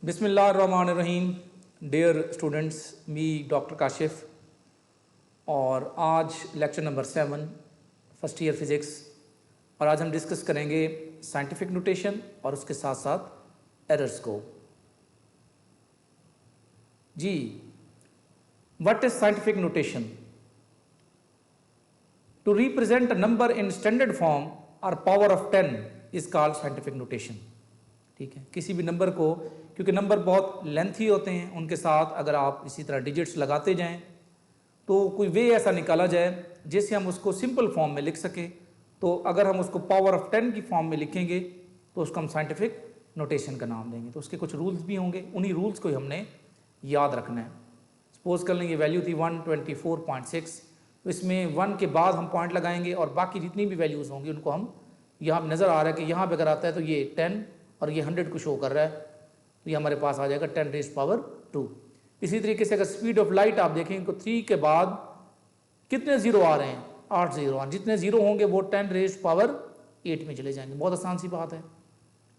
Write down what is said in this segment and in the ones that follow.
बिस्मिल्लाहिर्रहमानिर्रहीम। Dear students, मी doctor Kashif और आज lecture number 7 first year physics. और आज हम डिस्कस करेंगे साइंटिफिक नोटेशन और उसके साथ साथ एरर्स को। जी, what is scientific notation? To represent a number in standard form or power of 10 is called scientific notation. ठीक है, किसी भी नंबर को, क्योंकि नंबर बहुत लेंथी होते हैं, उनके साथ अगर आप इसी तरह डिजिट्स लगाते जाएं तो कोई वे ऐसा निकाला जाए जिससे हम उसको सिंपल फॉर्म में लिख सके। तो अगर हम उसको पावर ऑफ 10 की फॉर्म में लिखेंगे तो उसको हम साइंटिफिक नोटेशन का नाम देंगे। तो उसके कुछ रूल्स भी होंगे, उन्हीं रूल्स को ही हमने याद रखना है। सपोज कर लेंगे वैल्यू थी 124.6, तो इसमें 1 के बाद हम पॉइंट लगाएंगे और बाकी जितनी भी वैल्यूज़ होंगी उनको हम, यहाँ नज़र आ रहा है कि यहाँ पे अगर आता है तो ये 10 और ये 100 को शो कर रहा है, तो ये हमारे पास आ जाएगा 10⁻²। इसी तरीके से अगर स्पीड ऑफ लाइट आप देखें तो 3 के बाद कितने ज़ीरो आ रहे हैं? 8 ज़ीरो आ, जितने ज़ीरो होंगे वो 10⁸8 में चले जाएंगे। बहुत आसान सी बात है।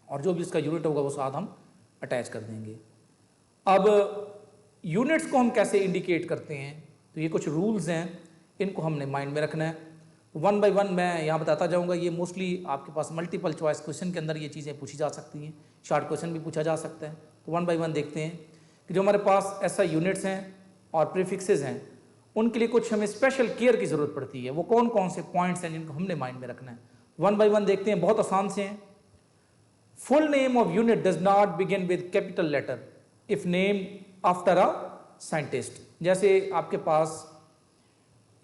और जो भी इसका यूनिट होगा वो साथ हम अटैच कर देंगे। अब यूनिट्स को हम कैसे इंडिकेट करते हैं, तो ये कुछ रूल्स हैं, इनको हमने माइंड में रखना है। वन बाय वन मैं यहाँ बताता जाऊँगा। ये मोस्टली आपके पास मल्टीपल चॉइस क्वेश्चन के अंदर ये चीज़ें पूछी जा सकती हैं, शॉर्ट क्वेश्चन भी पूछा जा सकता है। तो वन बाय वन देखते हैं कि जो हमारे पास ऐसा यूनिट्स हैं और प्रीफिक्सेस हैं, उनके लिए कुछ हमें स्पेशल केयर की ज़रूरत पड़ती है। वो कौन कौन से पॉइंट्स हैं जिनको हमने माइंड में रखना है, वन बाय वन देखते हैं। बहुत आसान से हैं। Full name of unit does not begin with capital letter if name after a scientist. जैसे आपके पास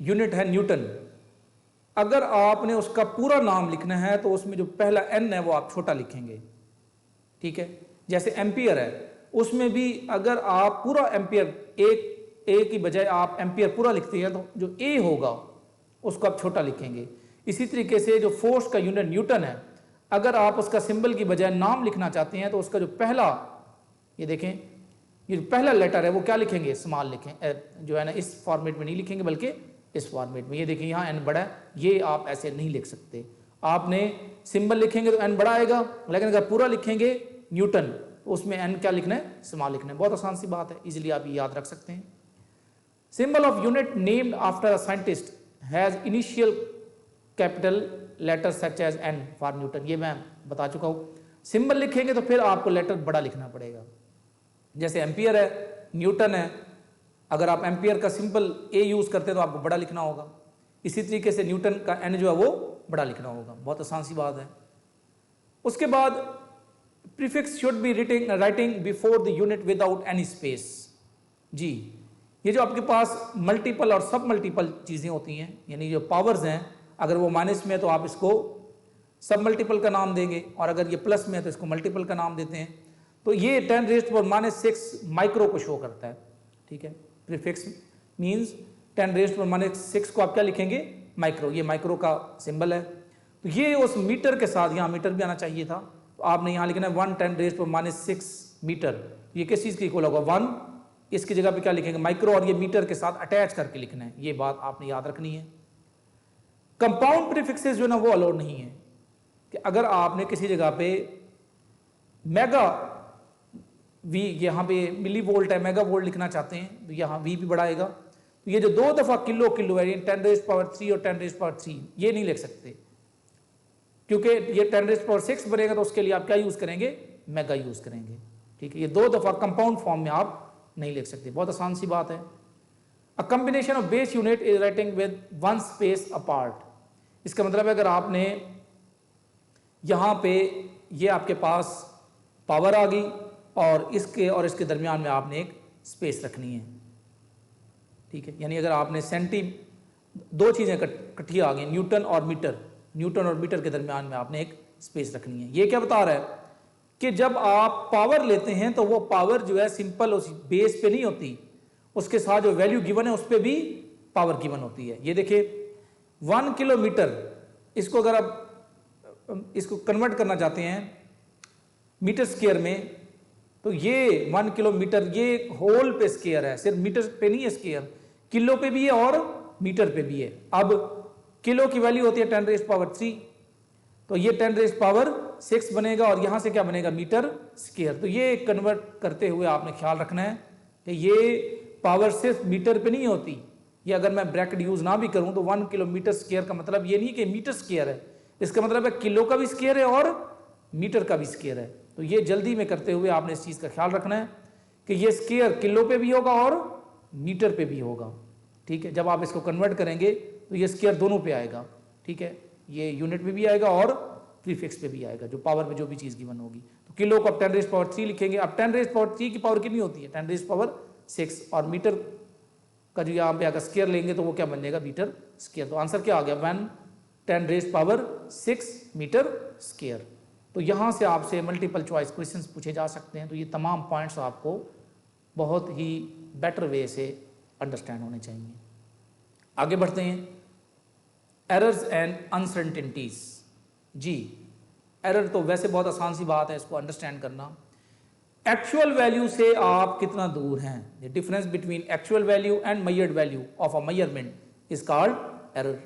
यूनिट है न्यूटन, अगर आपने उसका पूरा नाम लिखना है तो उसमें जो पहला एन है वो आप छोटा लिखेंगे। ठीक है, जैसे एम्पियर है, उसमें भी अगर आप पूरा एम्पियर, एक ए की बजाय आप एम्पियर पूरा लिखते हैं तो जो ए होगा उसको आप छोटा लिखेंगे। इसी तरीके से जो फोर्स का यूनिट न्यूटन है, अगर आप उसका सिंबल की बजाय नाम लिखना चाहते हैं तो उसका जो पहला, ये देखें, ये जो पहला लेटर है वो क्या लिखेंगे? स्मॉल लिखें, जो है ना, इस फॉर्मेट में नहीं लिखेंगे बल्कि इस फॉर्मेट में। ये देखें यहाँ एन बड़ा है, ये आप ऐसे नहीं लिख सकते। आपने सिंबल लिखेंगे तो एन बड़ा आएगा, लेकिन अगर पूरा लिखेंगे न्यूटन तो उसमें एन क्या लिखना है? स्मॉल लिखना है। बहुत आसान सी बात है, इजीली आप ये याद रख सकते हैं। Symbol of unit named after a scientist has initial capital letter such as N for Newton. ये मैं बता चुका हूँ। सिंबल लिखेंगे तो फिर आपको लेटर बड़ा लिखना पड़ेगा। जैसे एम्पियर है, न्यूटन है, अगर आप एम्पियर का सिंपल ए यूज़ करते हैं तो आपको बड़ा लिखना होगा। इसी तरीके से न्यूटन का एन जो है वो बड़ा लिखना होगा। बहुत आसान सी बात है। उसके बाद prefix should be writing before the unit without any space. जी, ये जो आपके पास मल्टीपल और सब मल्टीपल चीज़ें होती हैं, यानी जो पावर्स हैं, अगर वो माइनस में है तो आप इसको सब मल्टीपल का नाम देंगे, और अगर ये प्लस में है तो इसको मल्टीपल का नाम देते हैं। तो ये 10⁻⁻6 माइक्रो को शो करता है। ठीक है, प्रीफिक्स मींस 10⁻⁻6 को आप क्या लिखेंगे? माइक्रो। ये माइक्रो का सिंबल है। तो ये उस मीटर के साथ, यहाँ मीटर भी आना चाहिए था, तो आपने यहाँ लिखना है 1 10⁻⁻6 मीटर। ये किस चीज़ के इक्वल होगा? 1। इसकी जगह पे क्या लिखेंगे? माइक्रो, और ये मीटर के साथ अटैच करके लिखना है। ये बात आपने याद रखनी है। कंपाउंड प्रीफिक्सेस जो है ना वो अलाउड नहीं है, कि अगर आपने किसी जगह पे मेगा वी, यहाँ पे मिली वोल्ट है, मेगा वोल्ट लिखना चाहते हैं तो यहाँ वी भी बढ़ाएगा। तो ये जो 2 दफ़ा किलो किलो है, 10⁻³ और 10⁻³ ये नहीं लिख सकते, क्योंकि ये 10⁻⁶ बनेगा तो उसके लिए आप क्या यूज़ करेंगे? मेगा यूज़ करेंगे। ठीक है, ये 2 दफ़ा कंपाउंड फॉर्म में आप नहीं लिख सकते। बहुत आसान सी बात है। A combination of base unit is writing with 1 space apart. इसका मतलब है अगर आपने यहाँ पे, ये आपके पास पावर आ गई और इसके दरमियान में आपने एक स्पेस रखनी है। ठीक है, यानी अगर आपने दो चीज़ें इकट्ठी आ गई, न्यूटन और मीटर, न्यूटन और मीटर के दरमियान में आपने एक स्पेस रखनी है। ये क्या बता रहा है कि जब आप पावर लेते हैं तो वो पावर जो है सिंपल उस बेस पे नहीं होती, उसके साथ जो वैल्यू गिवन है उस पर भी पावर गिवन होती है। ये देखिए 1 किलोमीटर, इसको अगर आप इसको कन्वर्ट करना चाहते हैं मीटर स्क्वायर में, तो ये 1 किलोमीटर ये होल पे स्क्वायर है, सिर्फ मीटर पे नहीं है स्क्वायर, किलो पे भी है और मीटर पे भी है। अब किलो की वैल्यू होती है 10⁻³ तो ये 10⁻³ 6 बनेगा और यहाँ से क्या बनेगा मीटर स्क्वायर। तो ये कन्वर्ट करते हुए आपने ख्याल रखना है कि ये पावर सिर्फ मीटर पे नहीं होती, ये अगर मैं ब्रैकेट यूज ना भी करूं तो 1 किलोमीटर स्क्वायर का मतलब ये नहीं कि मीटर स्क्वायर है, इसका मतलब है किलो का भी स्क्वायर है और मीटर का भी स्क्वायर है। तो ये जल्दी में करते हुए आपने इस चीज़ का ख्याल रखना है कि ये स्क्वायर किलो पे भी होगा और मीटर पे भी होगा। ठीक है, जब आप इसको कन्वर्ट करेंगे तो ये स्क्वायर दोनों पे आएगा। ठीक है, ये यूनिट में भी आएगा और प्रीफिक्स पे भी आएगा, जो पावर में जो भी चीज़ गिवन होगी। तो किलो को अब 10⁻³ लिखेंगे। अब 10⁻³ की पावर कितनी होती है? 10⁻⁶। और मीटर का जो यहाँ पे अगर स्क्वायर लेंगे तो वो क्या बन जाएगा? Metre square. तो आंसर क्या आ गया? 10⁻⁶ मीटर स्क्वायर। तो यहाँ से आपसे मल्टीपल चॉइस क्वेश्चंस पूछे जा सकते हैं। तो ये तमाम पॉइंट्स आपको बहुत ही बेटर वे से अंडरस्टैंड होने चाहिए। आगे बढ़ते हैं, एरर्स एंड अनसर्टेनिटीज। जी, एरर तो वैसे बहुत आसान सी बात है इसको अंडरस्टैंड करना। एक्चुअल वैल्यू से आप कितना दूर हैं, the difference between actual value and measured value of a measurement is called error.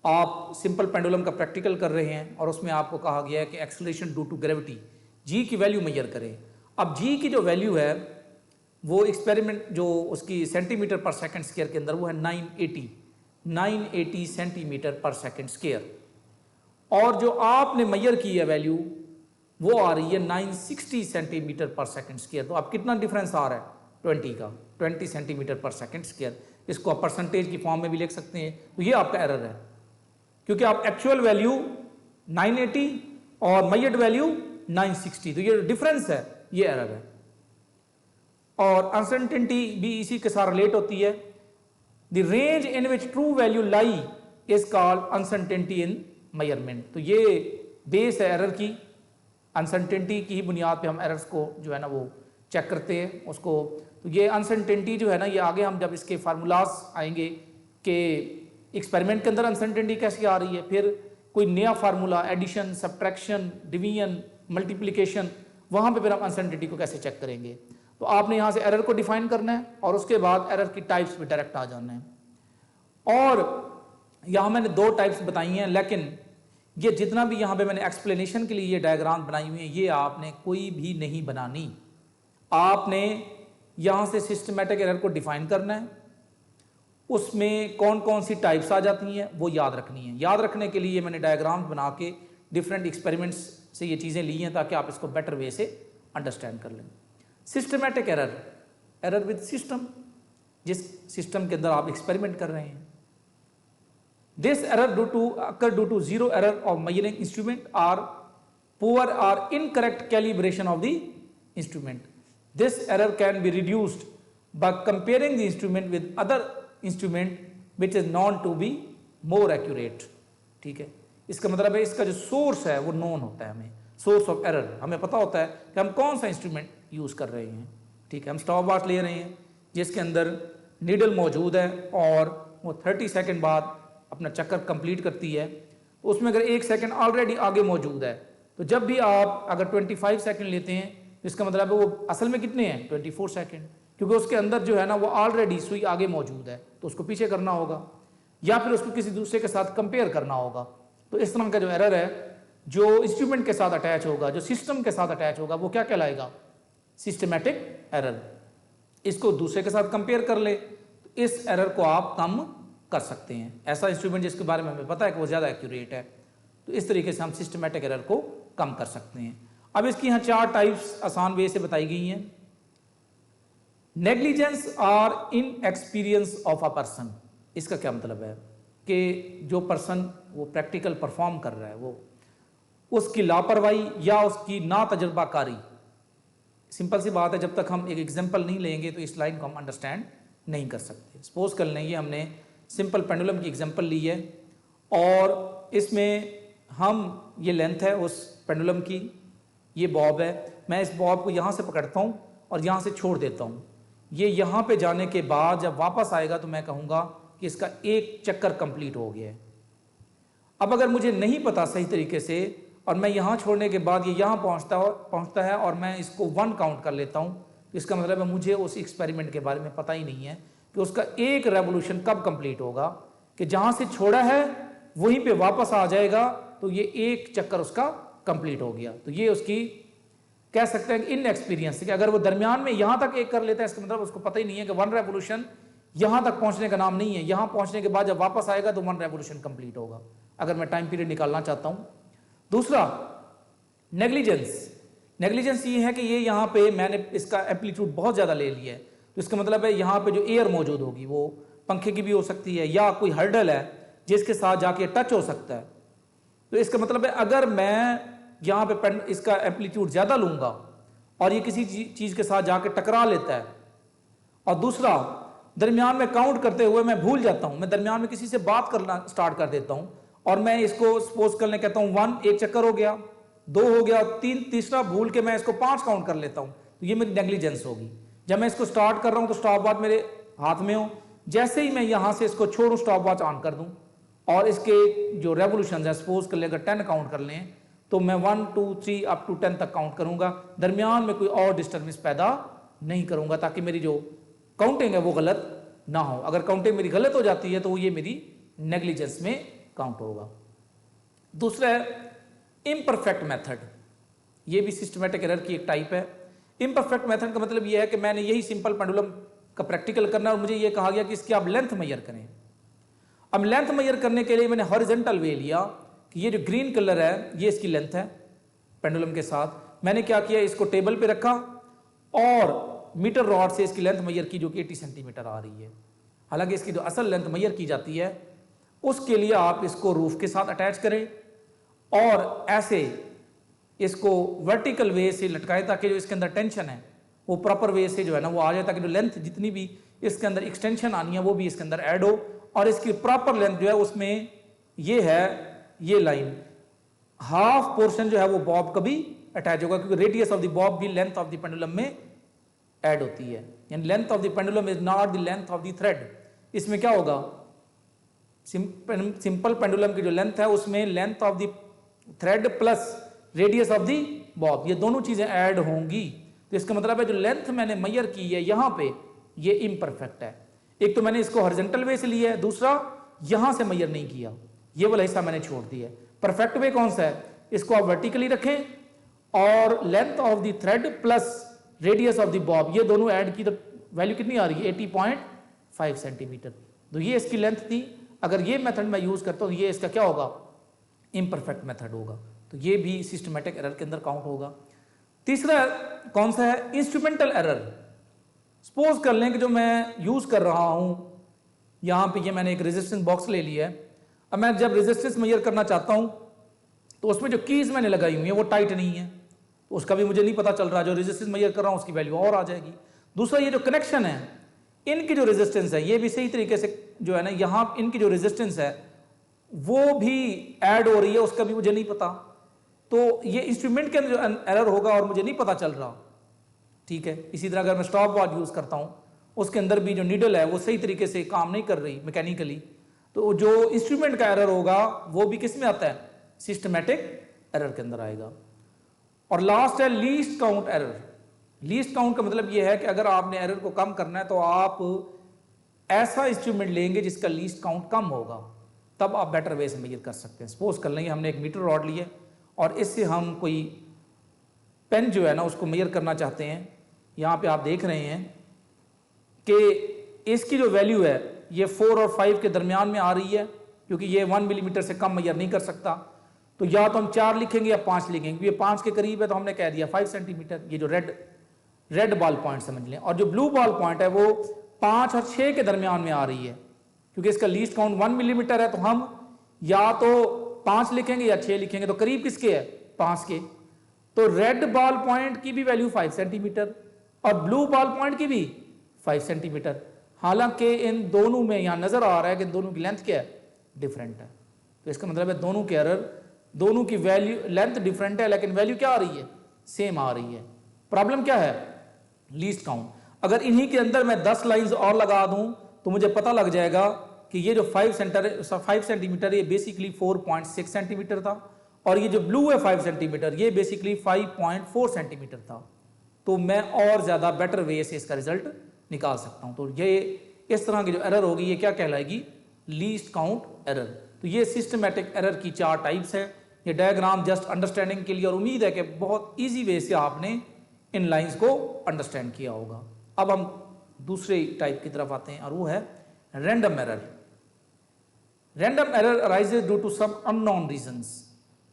आप सिंपल पेंडुलम का प्रैक्टिकल कर रहे हैं और उसमें आपको कहा गया है कि acceleration due to gravity G की वैल्यू मेजर करें। अब जी की जो वैल्यू है वो एक्सपेरिमेंट जो उसकी सेंटीमीटर पर सेकंड स्क्वायर के अंदर वो है 980 सेंटीमीटर पर सेकंड स्क्वायर, और जो आपने मेजर की है वैल्यू वो आ रही है 960 सेंटीमीटर पर सेकंड स्क्वायर। तो अब कितना डिफरेंस आ रहा है? 20 का, 20 सेंटीमीटर पर सेकंड स्क्वायर। इसको आप परसेंटेज की फॉर्म में भी लिख सकते हैं। तो ये आपका एरर है, क्योंकि आप एक्चुअल वैल्यू 980 और मेजर्ड वैल्यू 960, तो ये डिफरेंस है, ये एरर है। और अनसर्टेनिटी भी इसी के साथ रिलेट होती है। The range in which true value lie is called uncertainty in measurement. तो ये बेस है एरर की, अनसर्टेनिटी की ही बुनियाद पे हम एरर्स को जो है ना वो चेक करते हैं उसको। तो ये अनसर्टेनिटी जो है ना, ये आगे हम जब इसके फार्मूलाज आएंगे कि एक्सपेरिमेंट के अंदर अनसर्टेनिटी कैसे आ रही है, फिर कोई नया formula, addition, subtraction, division, multiplication, वहाँ पे फिर हम अनसर्टेनिटी को कैसे चेक करेंगे। तो आपने यहाँ से एरर को डिफाइन करना है और उसके बाद एरर की टाइप्स पे डायरेक्ट आ जाना है। और यहाँ मैंने 2 टाइप्स बताई हैं, लेकिन ये जितना भी यहाँ पे मैंने एक्सप्लेनेशन के लिए ये डायग्राम बनाई हुई है, ये आपने कोई भी नहीं बनानी। आपने यहाँ से सिस्टमेटिक एरर को डिफाइन करना है, उसमें कौन कौन सी टाइप्स आ जाती हैं वो याद रखनी है। याद रखने के लिए मैंने डायग्राम बना के डिफरेंट एक्सपेरिमेंट्स से ये चीज़ें ली हैं ताकि आप इसको बेटर वे से अंडरस्टैंड कर लें। Systematic error, error with system, जिस सिस्टम के अंदर आप एक्सपेरिमेंट कर रहे हैं। This error occur due to zero error of measuring instrument or poor or incorrect calibration of the instrument. This error can be reduced by comparing the instrument with other instrument which is known to be more accurate. ठीक है, इसका मतलब है इसका जो source है वो known होता है, हमें सोर्स ऑफ एरर हमें पता होता है कि हम कौन सा इंस्ट्रूमेंट यूज कर रहे हैं। ठीक है, हम स्टॉप वॉच ले रहे हैं जिसके अंदर नीडल मौजूद है और वो 30 सेकंड बाद अपना चक्कर कंप्लीट करती है। तो उसमें अगर 1 सेकंड ऑलरेडी आगे मौजूद है, तो जब भी आप अगर 25 सेकंड लेते हैं तो इसका मतलब है वो असल में कितने हैं? 24 सेकंड, क्योंकि उसके अंदर जो है ना वो ऑलरेडी सुई आगे मौजूद है, तो उसको पीछे करना होगा या फिर उसको किसी दूसरे के साथ कंपेयर करना होगा। तो इस तरह का जो एरर है जो इंस्ट्रूमेंट के साथ अटैच होगा, जो सिस्टम के साथ अटैच होगा, वो क्या कहलाएगा? Systematic error. इसको दूसरे के साथ कंपेयर कर ले तो इस एरर को आप कम कर सकते हैं। ऐसा इंस्ट्रूमेंट जिसके बारे में हमें पता है कि वो ज़्यादा एक्यूरेट है, तो इस तरीके से हम सिस्टमैटिक एरर को कम कर सकते हैं। अब इसकी यहाँ 4 टाइप्स आसान वे से बताई गई हैं। नेग्लिजेंस और इनएक्सपीरियंस ऑफ अ पर्सन, इसका क्या मतलब है कि जो पर्सन वो प्रैक्टिकल परफॉर्म कर रहा है वो उसकी लापरवाही या उसकी ना तजुर्बाकारी। सिंपल सी बात है, जब तक हम एक एग्जाम्पल नहीं लेंगे तो इस लाइन को हम अंडरस्टैंड नहीं कर सकते। सपोज कर लेंगे हमने सिंपल पेंडुलम की एग्जांपल ली है और इसमें हम ये लेंथ है उस पेंडुलम की, ये बॉब है, मैं इस बॉब को यहाँ से पकड़ता हूँ और यहाँ से छोड़ देता हूँ। ये यहाँ पे जाने के बाद जब वापस आएगा तो मैं कहूँगा कि इसका एक चक्कर कंप्लीट हो गया है। अब अगर मुझे नहीं पता सही तरीके से और मैं यहाँ छोड़ने के बाद ये यहाँ पहुँचता है और मैं इसको 1 काउंट कर लेता हूँ, तो इसका मतलब है मुझे उस एक्सपेरिमेंट के बारे में पता ही नहीं है कि उसका एक रेवोल्यूशन कब कंप्लीट होगा, कि जहाँ से छोड़ा है वहीं पे वापस आ जाएगा तो ये एक चक्कर उसका कंप्लीट हो गया। तो ये उसकी कह सकते हैं कि इनएक्सपीरियंस, कि अगर वो दरमियान में यहाँ तक एक कर लेता है इसका मतलब उसको पता ही नहीं है कि 1 रेवोल्यूशन यहाँ तक पहुँचने का नाम नहीं है, यहाँ पहुँचने के बाद जब वापस आएगा तो 1 रेवोल्यूशन कंप्लीट होगा, अगर मैं टाइम पीरियड निकालना चाहता हूँ। दूसरा नेग्लिजेंस। नेग्लिजेंस ये है कि ये यहाँ पे मैंने इसका एम्पलीट्यूड बहुत ज़्यादा ले लिया है, तो इसका मतलब है यहाँ पे जो एयर मौजूद होगी वो पंखे की भी हो सकती है या कोई हर्डल है जिसके साथ जाके टच हो सकता है। तो इसका मतलब है अगर मैं यहाँ पे इसका एम्पलीट्यूड ज़्यादा लूँगा और ये किसी चीज़ के साथ जाके टकरा लेता है, और दूसरा दरमियान में काउंट करते हुए मैं भूल जाता हूँ, मैं दरमियान में किसी से बात करना स्टार्ट कर देता हूँ और मैं इसको सपोज करने कहता हूँ 1 एक चक्कर हो गया, 2 हो गया, 3 तीसरा भूल के मैं इसको 5 काउंट कर लेता हूँ, तो ये मेरी नेग्लिजेंस होगी। जब मैं इसको स्टार्ट कर रहा हूँ तो स्टॉप वॉच मेरे हाथ में हो, जैसे ही मैं यहाँ से इसको छोड़ूँ स्टॉप वॉच ऑन कर दूँ और इसके जो रेवोल्यूशन है सपोज कर ले अगर 10 काउंट कर लें तो मैं 1 2 3 अप टू 10 तक काउंट करूँगा, दरमियान में कोई और डिस्टर्बेंस पैदा नहीं करूँगा ताकि मेरी जो काउंटिंग है वो गलत ना हो। अगर काउंटिंग मेरी गलत हो जाती है तो ये मेरी नेग्लिजेंस में काउंट होगा। दूसरा है इम्परफेक्ट मेथड, ये भी सिस्टमेटिक एरर की एक टाइप है। इम्परफेक्ट मेथड का मतलब ये है कि मैंने यही सिंपल पेंडुलम का प्रैक्टिकल करना और मुझे ये कहा गया कि इसकी आप लेंथ मेजर करें। अब लेंथ मेजर करने के लिए मैंने हॉरिजॉन्टल वे लिया कि ये जो ग्रीन कलर है ये इसकी लेंथ है पेंडुलम के साथ। मैंने क्या किया, इसको टेबल पे रखा और मीटर रॉड से इसकी लेंथ मेजर की जो कि 80 सेंटीमीटर आ रही है। हालांकि इसकी जो असल लेंथ मेजर की जाती है उसके लिए आप इसको रूफ के साथ अटैच करें और ऐसे इसको वर्टिकल वे से लटकाएं ताकि जो इसके अंदर टेंशन है वो प्रॉपर वे से जो है ना वो आ जाए, ताकि जो लेंथ जितनी भी इसके अंदर एक्सटेंशन आनी है वो भी इसके अंदर ऐड हो और इसकी प्रॉपर लेंथ जो है उसमें ये है, ये लाइन हाफ पोर्शन जो है वो बॉब का भी अटैच होगा क्योंकि रेडियस ऑफ द बॉब भी लेंथ ऑफ द पेंडुलम में ऐड होती है। यानी length of the pendulum is not the length of the thread. इसमें क्या होगा, सिंपल पेंडुलम की जो लेंथ है उसमें length of the thread plus radius of the Bob, ये दोनों चीजें ऐड होंगी। तो इसका मतलब है जो लेंथ मैंने मेजर की है यहां पे ये इम्परफेक्ट है। एक तो मैंने इसको हॉरिजॉन्टल वे से लिया है, दूसरा यहां से मेजर नहीं किया, ये वाला हिस्सा मैंने छोड़ दिया। परफेक्ट वे कौन सा है, इसको आप वर्टिकली रखें और length of the thread plus radius of the Bob ये दोनों ऐड की तो वैल्यू कितनी आ रही है 80.5 सेंटीमीटर। तो ये इसकी लेंथ थी। अगर ये मेथड मैं यूज करता हूं ये इसका क्या होगा, इम्परफेक्ट मेथड होगा। तो ये भी सिस्टमेटिक एरर के अंदर काउंट होगा। तीसरा कौन सा है, इंस्ट्रूमेंटल एरर। सपोज कर लें कि जो मैं यूज कर रहा हूं यहां पे ये मैंने एक रेजिस्टेंस बॉक्स ले लिया है। अब मैं जब रेजिस्टेंस मेजर करना चाहता हूं तो उसमें जो कीज मैंने लगाई हुई है वो टाइट नहीं है, तो उसका भी मुझे नहीं पता चल रहा। जो रेजिस्टेंस मेजर कर रहा हूं उसकी वैल्यू और आ जाएगी। दूसरा ये जो कनेक्शन है इनकी जो रेजिस्टेंस है ये भी सही तरीके से जो है ना यहां इनकी जो रेजिस्टेंस है वो भी ऐड हो रही है, उसका भी मुझे नहीं पता। तो ये इंस्ट्रूमेंट के अंदर जो एरर होगा और मुझे नहीं पता चल रहा, ठीक है। इसी तरह अगर मैं स्टॉप वॉच यूज करता हूं उसके अंदर भी जो नीडल है वो सही तरीके से काम नहीं कर रही मैकेनिकली, तो जो इंस्ट्रूमेंट का एरर होगा वो भी किस में आता है, सिस्टमैटिक एरर के अंदर आएगा। और लास्ट है least count error. Least count का मतलब ये है कि अगर आपने एरर को कम करना है तो आप ऐसा इंस्ट्रूमेंट लेंगे जिसका लीस्ट काउंट कम होगा, तब आप बेटर वे से मेजर कर सकते हैं। सपोज कर लेंगे हमने एक मीटर रॉड लिया और इससे हम कोई पेन जो है ना उसको मेजर करना चाहते हैं। यहाँ पे आप देख रहे हैं कि इसकी जो वैल्यू है ये 4 और 5 के दरमियान में आ रही है क्योंकि ये 1 मिलीमीटर से कम मेजर नहीं कर सकता। तो या तो हम 4 लिखेंगे या 5 लिखेंगे, क्योंकि ये 5 के करीब है तो हमने कह दिया 5 सेंटीमीटर। ये जो रेड बॉल पॉइंट समझ लें, और जो ब्लू बॉल पॉइंट है वो 5 और 6 के दरमियान में आ रही है क्योंकि इसका लीस्ट काउंट 1 मिलीमीटर है। तो हम या तो 5 लिखेंगे या 6 लिखेंगे, तो करीब किसके है, 5 के। तो रेड बॉल पॉइंट की भी वैल्यू 5 सेंटीमीटर और ब्लू बॉल पॉइंट की भी 5 सेंटीमीटर। हालांकि इन दोनों में यहां नजर आ रहा है कि दोनों की लेंथ क्या है, डिफरेंट है। तो इसका मतलब है दोनों के एरर, दोनों की वैल्यू लेंथ डिफरेंट है लेकिन वैल्यू क्या आ रही है, सेम आ रही है। प्रॉब्लम क्या है, लीस्ट काउंट। अगर इन्हीं के अंदर मैं 10 लाइंस और लगा दूं तो मुझे पता लग जाएगा कि ये जो 5 सेंटीमीटर ये बेसिकली 4.6 सेंटीमीटर था और ये जो ब्लू है 5 सेंटीमीटर ये बेसिकली 5.4 सेंटीमीटर था। तो मैं और ज्यादा बेटर वे से इसका रिजल्ट निकाल सकता हूं। तो ये इस तरह की जो एरर होगी ये क्या कहलाएगी, लीस्ट काउंट एरर। तो ये सिस्टमैटिक एरर की 4 टाइप्स है। ये डायग्राम जस्ट अंडरस्टैंडिंग के लिए, और उम्मीद है कि बहुत इजी वे से आपने इन लाइंस को अंडरस्टैंड किया होगा। अब हम दूसरे टाइप की तरफ आते हैं और वो है random error. Random error arises due to some unknown reasons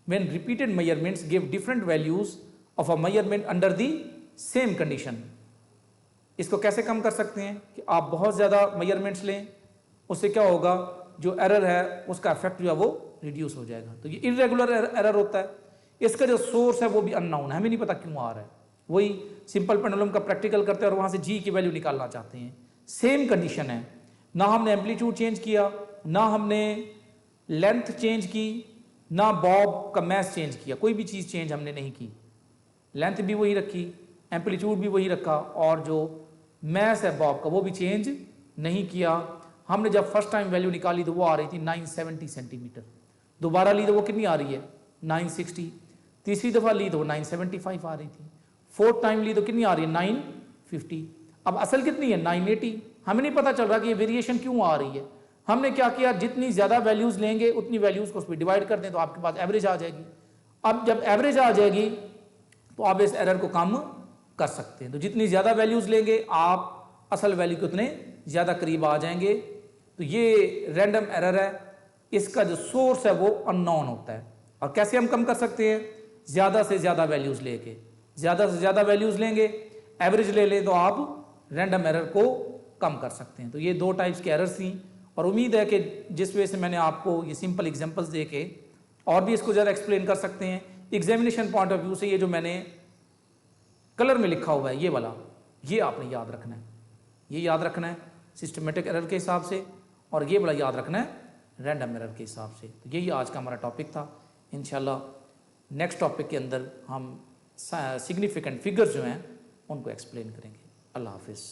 when repeated measurements give different values of a measurement under the same condition. इसको कैसे कम कर सकते हैं कि आप बहुत ज़्यादा मेजरमेंट्स लें, उससे क्या होगा, जो एरर है उसका इफेक्ट जो है वो रिड्यूस हो जाएगा। तो ये इरेगुलर एरर होता है। इसका जो सोर्स है वो भी अननोन है, हमें नहीं पता क्यों आ रहा है। वही सिंपल पेंडुलम का प्रैक्टिकल करते हैं और वहाँ से जी की वैल्यू निकालना चाहते हैं। सेम कंडीशन है, ना हमने एम्पलीट्यूड चेंज किया, ना हमने लेंथ चेंज की, ना बॉब का मैथ चेंज किया, कोई भी चीज़ चेंज हमने नहीं की। लेंथ भी वही रखी, एम्पलीट्यूड भी वही रखा, और जो मैथ है बॉब का वो भी चेंज नहीं किया। हमने जब फर्स्ट टाइम वैल्यू निकाली तो वो आ रही थी 970 सेंटीमीटर, दोबारा ली तो वो कितनी आ रही है 960, तीसरी दफ़ा ली तो वो 975 आ रही थी, फोर्थ टाइम ली तो कितनी आ रही है 950। अब असल कितनी है 980। हमें नहीं पता चल रहा कि ये वेरिएशन क्यों आ रही है। हमने क्या किया, जितनी ज़्यादा वैल्यूज़ लेंगे उतनी वैल्यूज़ को उस पर डिवाइड कर दें तो आपके पास एवरेज आ जाएगी। अब जब एवरेज आ जाएगी तो आप इस एरर को कम कर सकते हैं। तो जितनी ज़्यादा वैल्यूज़ लेंगे आप असल वैल्यू के उतने ज़्यादा करीब आ जाएंगे। तो ये रैंडम एरर है, इसका जो सोर्स है वो अननोन होता है। और कैसे हम कम कर सकते हैं, ज़्यादा से ज़्यादा वैल्यूज़ लेके, ज़्यादा से ज़्यादा वैल्यूज़ लेंगे, एवरेज ले लें तो आप रैंडम एरर को कम कर सकते हैं। तो ये दो टाइप्स के एरर्स थी, और उम्मीद है कि जिस वजह से मैंने आपको ये सिंपल एग्जांपल्स दे के और भी इसको ज़्यादा एक्सप्लेन कर सकते हैं। एग्जामिनेशन पॉइंट ऑफ व्यू से ये जो मैंने कलर में लिखा हुआ है ये वाला, ये आपने याद रखना है, ये याद रखना है सिस्टमेटिक एरर के हिसाब से, और ये वाला याद रखना है रैंडम एरर के हिसाब से। तो यही आज का हमारा टॉपिक था। इंशाल्लाह नेक्स्ट टॉपिक के अंदर हम सिग्निफिकेंट फिगर्स जो हैं उनको एक्सप्लेन करेंगे। अल्लाह हाफिज़।